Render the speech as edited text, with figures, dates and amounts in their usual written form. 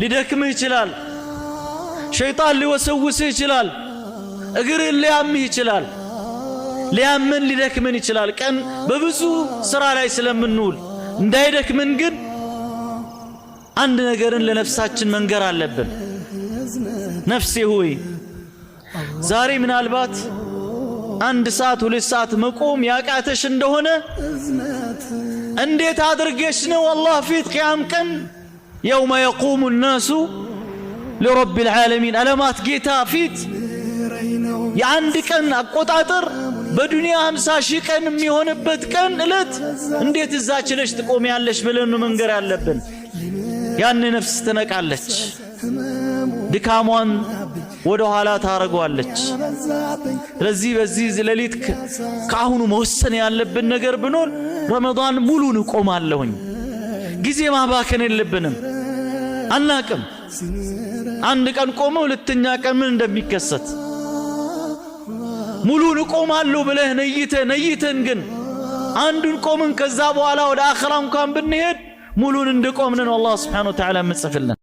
ሊደክምህ ይችላል ሸይጣን ሊወሰውስህ ይችላል እግርህን ሊያምህ ይችላል ሊያምን ሊደክምን ይችላል ቀን በብዙ ስራ ላይ ስለምንውል እንዳይደክምን ግን አንድ ነገርን ለነፍሳችን መንገር አለብን ነፍሴ ሆይ ዛሬ ምናልባት 1 ሰዓት 2 ሰዓት መቆም ያቃተሽ እንደሆነ እንዴት አድርገሽ ነው አላህ ፊት ቂያም ቀን يوم يقوم الناس لرب العالمين علامات ጌታ ፊት የአንድ ቀን አቆጣጠር በዱንያ 50 ሺህ ቀን የሚሆንበት ቀን እለት እንዴት እዛች ነሽ ትቆሚያለሽ ብለን ነው መንገር ያለብን ያን ነፍስ ትነቃለች ድካሟን ወደ ኋላ ታረጋለች ስለዚህ በዚህ ሌሊት ካሁኑ መወሰን ያለብን ነገር ብኖር ረመዳን ሙሉን ቆማለሁኝ ጊዜ ማባከን የለብንም አናቅም አንድ ቀን ቆመ ሁለተኛ ቀን ምን እንደሚከሰት ሙሉን ቆማለሁ ብለህ ነይተን ግን አንዱን ቆምን ከዛ በኋላ ወደ አኺራ እንኳን ብንሄድ ሙሉን እንደቆምን ነው አላህ Subhanahu Wa Ta'ala መጽፈልን